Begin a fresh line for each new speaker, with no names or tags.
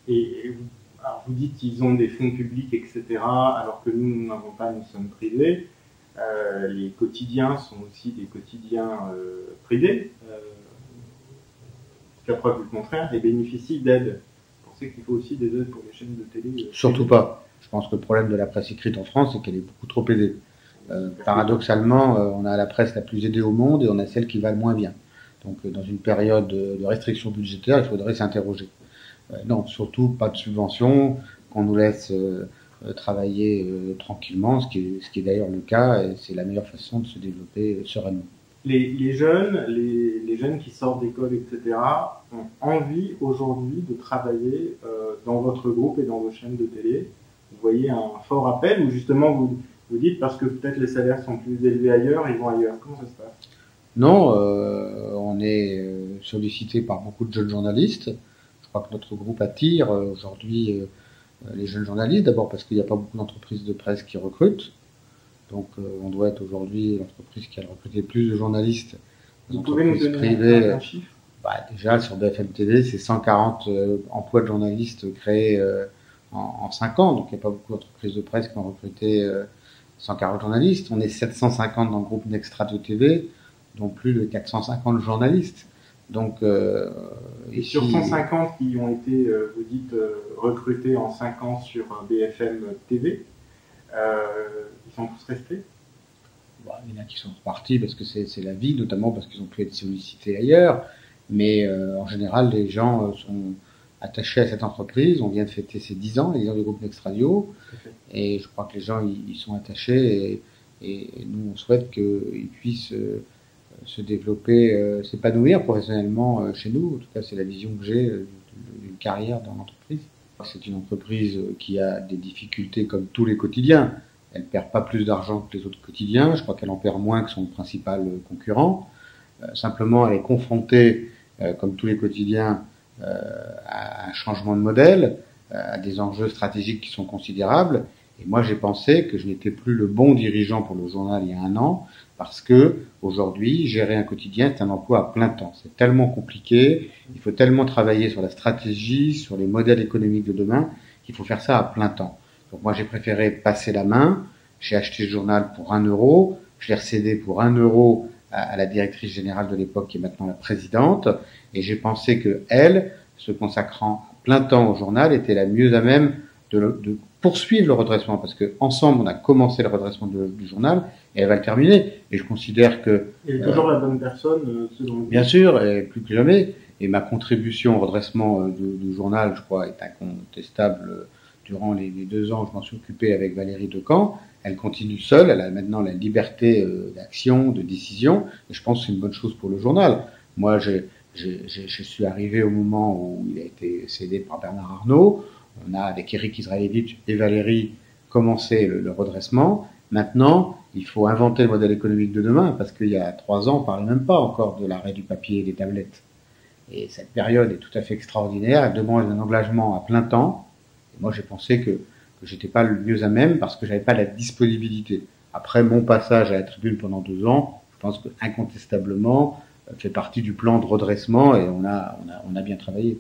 Alors vous dites qu'ils ont des fonds publics, etc., alors que nous n'avons pas, nous sommes privés. Les quotidiens sont aussi des quotidiens privés, jusqu'à preuve du contraire, et bénéficient d'aides. Vous pensez qu'il faut aussi des aides pour les chaînes de télé
Surtout pas. Je pense que le problème de la presse écrite en France, c'est qu'elle est beaucoup trop aidée. Paradoxalement, on a la presse la plus aidée au monde et on a celle qui va le moins bien. Donc, dans une période de restriction budgétaire, il faudrait s'interroger. Non, surtout pas de subventions, qu'on nous laisse travailler tranquillement, ce qui est d'ailleurs le cas, et c'est la meilleure façon de se développer sereinement.
Les jeunes qui sortent d'école, etc., ont envie aujourd'hui de travailler dans votre groupe et dans vos chaînes de télé. Vous voyez un fort appel, ou justement vous dites parce que peut-être les salaires sont plus élevés ailleurs, ils vont ailleurs. Comment ça se passe?
Non, on est sollicité par beaucoup de jeunes journalistes. Je crois que notre groupe attire aujourd'hui les jeunes journalistes, d'abord parce qu'il n'y a pas beaucoup d'entreprises de presse qui recrutent. Donc on doit être aujourd'hui l'entreprise qui a recruté plus de journalistes.
Vous pouvez nous donner un chiffre?
Déjà, sur BFM TV, c'est 140 emplois de journalistes créés en 5 ans. Donc il n'y a pas beaucoup d'entreprises de presse qui ont recruté 140 journalistes. On est 750 dans le groupe Nextradio TV, dont plus de 450 journalistes. Donc,
et sur 150 qui ont été, vous dites, recrutés en 5 ans sur BFM TV, ils sont tous restés?
Il y en a qui sont repartis parce que c'est la vie, notamment parce qu'ils ont pu être sollicités ailleurs. Mais en général, les gens sont attachés à cette entreprise. On vient de fêter ses 10 ans, les gens du groupe Nextradio. Et je crois que les gens ils sont attachés et nous on souhaite qu'ils puissent se développer, s'épanouir professionnellement chez nous. En tout cas, c'est la vision que j'ai d'une carrière dans l'entreprise. C'est une entreprise qui a des difficultés comme tous les quotidiens. Elle perd pas plus d'argent que les autres quotidiens. Je crois qu'elle en perd moins que son principal concurrent. Simplement, elle est confrontée, comme tous les quotidiens, à un changement de modèle, à des enjeux stratégiques qui sont considérables. Et moi, j'ai pensé que je n'étais plus le bon dirigeant pour le journal il y a un an, parce que aujourd'hui, gérer un quotidien, c'est un emploi à plein temps. C'est tellement compliqué, il faut tellement travailler sur la stratégie, sur les modèles économiques de demain, qu'il faut faire ça à plein temps. Donc moi, j'ai préféré passer la main. J'ai acheté le journal pour 1 euro, je l'ai recédé pour 1 euro à la directrice générale de l'époque, qui est maintenant la présidente, et j'ai pensé que elle, se consacrant à plein temps au journal, était la mieux à même de poursuivre le redressement, parce que ensemble on a commencé le redressement du journal et elle va le terminer. Et je considère que
elle est toujours la bonne personne, selon vous?
Bien sûr, et plus que jamais. Et ma contribution au redressement du journal, je crois, est incontestable. Durant les 2 ans, je m'en suis occupé avec Valérie Decamp. Elle continue seule. Elle a maintenant la liberté d'action, de décision. Et je pense que c'est une bonne chose pour le journal. Moi, je suis arrivé au moment où il a été cédé par Bernard Arnault. On a, avec Éric Israélite et Valérie, commencé le redressement. Maintenant, il faut inventer le modèle économique de demain, parce qu'il y a 3 ans, on ne parlait même pas encore de l'arrêt du papier et des tablettes. Et cette période est tout à fait extraordinaire. Elle demande un engagement à plein temps. Et moi, j'ai pensé que j'étais pas le mieux à même, parce que j'avais pas la disponibilité. Après mon passage à la tribune pendant 2 ans, je pense que incontestablement fait partie du plan de redressement, et on a bien travaillé.